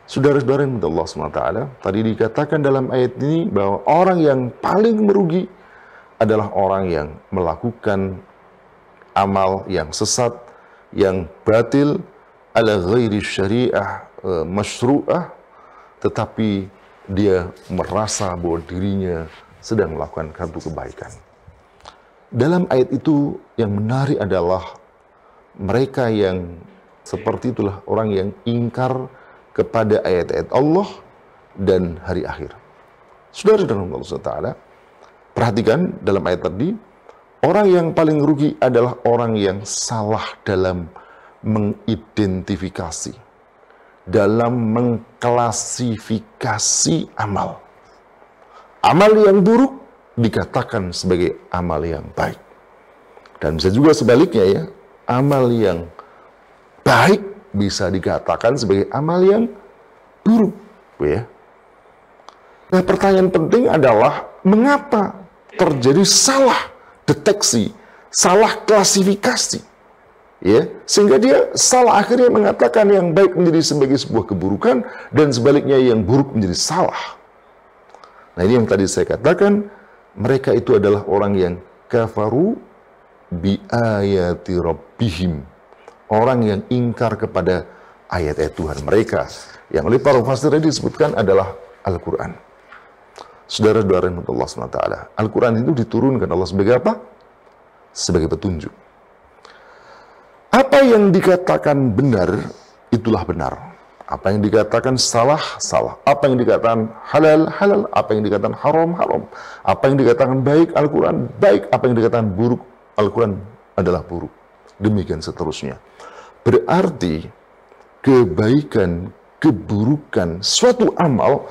Saudara-saudara yang Allah SWT, tadi dikatakan dalam ayat ini bahwa orang yang paling merugi adalah orang yang melakukan amal yang sesat, yang batil, ala ghairi syariah masyru'ah, tetapi dia merasa bahwa dirinya sedang melakukan satu kebaikan. Dalam ayat itu yang menarik adalah mereka yang seperti itulah orang yang ingkar kepada ayat-ayat Allah dan hari akhir. Saudara-saudara Allah SWT, perhatikan dalam ayat tadi, orang yang paling rugi adalah orang yang salah dalam mengidentifikasi, dalam mengklasifikasi amal. Amal yang buruk dikatakan sebagai amal yang baik. Dan bisa juga sebaliknya ya, amal yang baik bisa dikatakan sebagai amal yang buruk, ya. Nah, pertanyaan penting adalah mengapa terjadi salah deteksi, salah klasifikasi, ya, sehingga dia salah akhirnya mengatakan yang baik menjadi sebagai sebuah keburukan dan sebaliknya yang buruk menjadi salah. Nah, ini yang tadi saya katakan, mereka itu adalah orang yang kafaru bi ayati rabbihim. Orang yang ingkar kepada ayat-ayat Tuhan mereka, yang oleh para mufassir disebutkan adalah Al-Quran. Saudara-saudara yang Allah SWT, Al-Quran itu diturunkan Allah sebagai apa? Sebagai petunjuk. Apa yang dikatakan benar, itulah benar. Apa yang dikatakan salah, salah. Apa yang dikatakan halal, halal. Apa yang dikatakan haram, haram. Apa yang dikatakan baik, Al-Quran baik. Apa yang dikatakan buruk, Al-Quran adalah buruk. Demikian seterusnya. Berarti kebaikan, keburukan suatu amal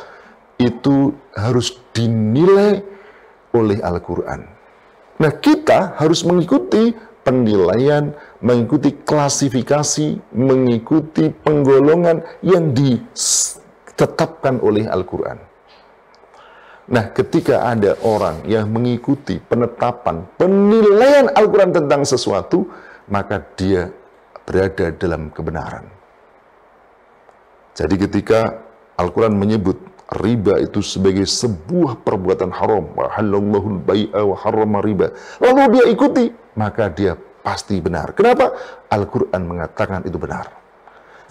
itu harus dinilai oleh Al-Quran. Nah, kita harus mengikuti penilaian, mengikuti klasifikasi, mengikuti penggolongan yang ditetapkan oleh Al-Quran. Nah, ketika ada orang yang mengikuti penetapan, penilaian Al-Quran tentang sesuatu, maka dia berada dalam kebenaran. Jadi ketika Al-Quran menyebut riba itu sebagai sebuah perbuatan haram, wa halallahu al-bai'a wa harrama riba, lalu dia ikuti, maka dia pasti benar. Kenapa? Al-Quran mengatakan itu benar.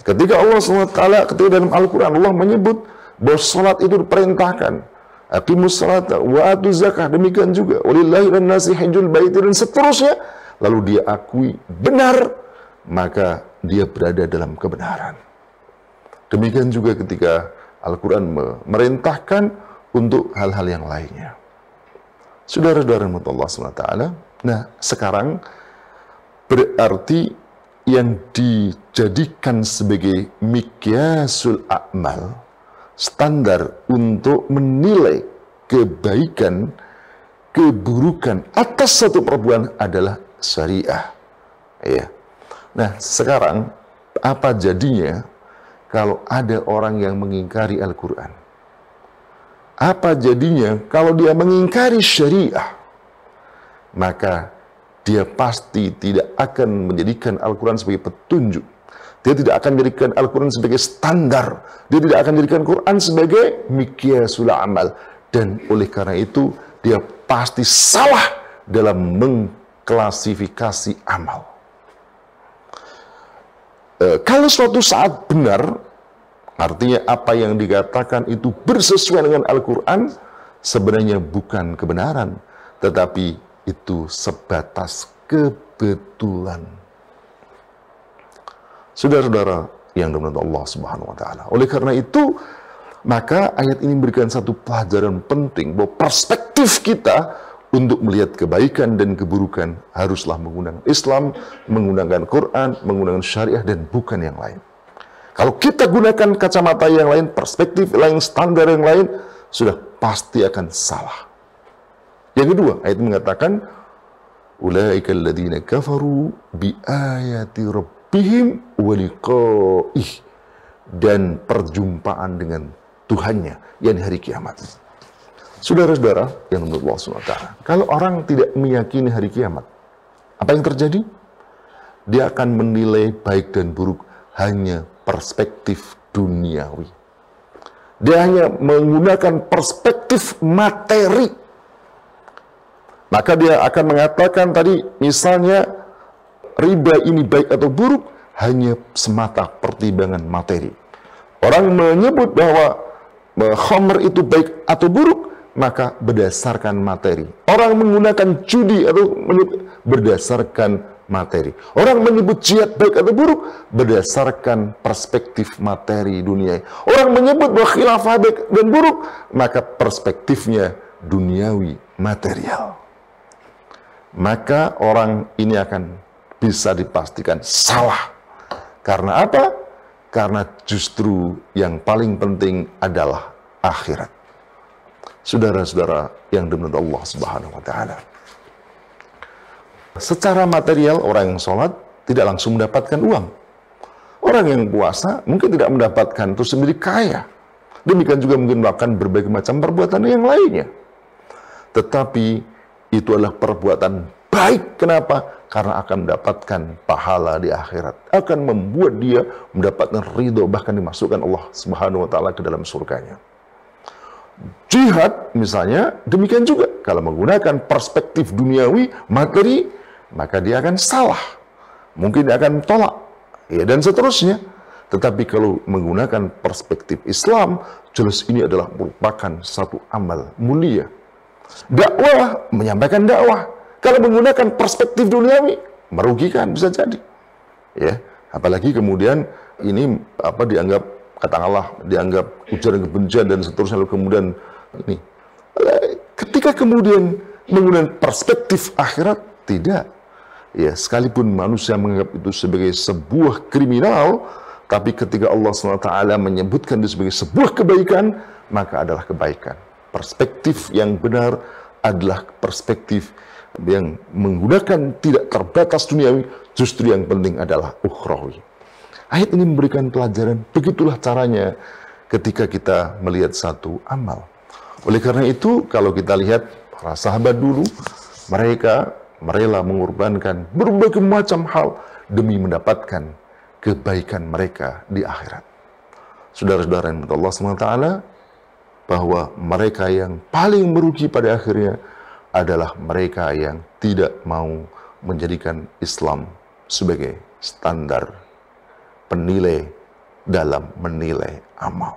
Ketika Allah SWT, ketika dalam Al-Quran Allah menyebut bahwa salat itu diperintahkan, aqimus salata wa atuz zakah, demikian juga walillahi wan nasi hajjul baiti, dan seterusnya, lalu dia akui benar, maka dia berada dalam kebenaran. Demikian juga ketika Al-Quran memerintahkan untuk hal-hal yang lainnya. Saudara-saudara Allah SWT, nah sekarang berarti yang dijadikan sebagai miqyasul a'mal, standar untuk menilai kebaikan, keburukan atas satu perbuatan adalah syariah. Ya. Nah, sekarang apa jadinya kalau ada orang yang mengingkari Al-Quran? Apa jadinya kalau dia mengingkari syariah? Maka dia pasti tidak akan menjadikan Al-Quran sebagai petunjuk. Dia tidak akan menjadikan Al-Quran sebagai standar. Dia tidak akan menjadikan Quran sebagai miqyasul amal. Dan oleh karena itu, dia pasti salah dalam mengklasifikasi amal. Kalau suatu saat benar, artinya apa yang dikatakan itu bersesuaian dengan Al-Quran, sebenarnya bukan kebenaran, tetapi itu sebatas kebetulan. Saudara-saudara yang dirahmati Allah Subhanahu wa taala. Oleh karena itu, maka ayat ini memberikan satu pelajaran penting bahwa perspektif kita untuk melihat kebaikan dan keburukan haruslah menggunakan Islam, menggunakan Quran, menggunakan syariah, dan bukan yang lain. Kalau kita gunakan kacamata yang lain, perspektif lain, standar yang lain, sudah pasti akan salah. Yang kedua, ayat mengatakan, ulaika alladziina kafaru bi ayati rabbihim wa liqa'ih, dan perjumpaan dengan Tuhannya, yang hari kiamat. Saudara-saudara yang menurut Allah SWT, kalau orang tidak meyakini hari kiamat, apa yang terjadi? Dia akan menilai baik dan buruk hanya perspektif duniawi. Dia hanya menggunakan perspektif materi. Maka dia akan mengatakan tadi, misalnya riba ini baik atau buruk hanya semata pertimbangan materi. Orang menyebut bahwa khamr itu baik atau buruk, maka berdasarkan materi. Orang menggunakan judi atau berdasarkan materi. Orang menyebut jihad baik atau buruk berdasarkan perspektif materi dunia. Orang menyebut bahwa khilafah baik dan buruk, maka perspektifnya duniawi, material. Maka orang ini akan bisa dipastikan salah. Karena apa? Karena justru yang paling penting adalah akhirat. Saudara-saudara yang dimuliakan Allah Subhanahu wa taala. Secara material orang yang sholat tidak langsung mendapatkan uang. Orang yang puasa mungkin tidak mendapatkan terus menjadi kaya. Demikian juga mungkin melakukan berbagai macam perbuatan yang lainnya. Tetapi itu adalah perbuatan baik. Kenapa? Karena akan mendapatkan pahala di akhirat. Akan membuat dia mendapatkan ridho, bahkan dimasukkan Allah Subhanahu wa taala ke dalam surganya. Jihad misalnya demikian juga. Kalau menggunakan perspektif duniawi, materi, maka dia akan salah. Mungkin dia akan tolak. Ya, dan seterusnya. Tetapi kalau menggunakan perspektif Islam, jelas ini adalah merupakan satu amal mulia. Dakwah, menyampaikan dakwah. Kalau menggunakan perspektif duniawi, merugikan bisa jadi. Ya, apalagi kemudian ini dianggap, katakanlah dianggap ujaran kebencian dan seterusnya, lalu kemudian ini. Ketika kemudian menggunakan perspektif akhirat, tidak. Ya, sekalipun manusia menganggap itu sebagai sebuah kriminal, tapi ketika Allah SWT menyebutkan itu sebagai sebuah kebaikan, maka adalah kebaikan. Perspektif yang benar adalah perspektif yang menggunakan tidak terbatas duniawi, justru yang penting adalah ukhrawi. Ayat ini memberikan pelajaran, begitulah caranya ketika kita melihat satu amal. Oleh karena itu, kalau kita lihat para sahabat dulu, mereka rela mengorbankan berbagai macam hal demi mendapatkan kebaikan mereka di akhirat. Saudara-saudara yang Allah SWT, bahwa mereka yang paling merugi pada akhirnya adalah mereka yang tidak mau menjadikan Islam sebagai standar penilai dalam menilai amal.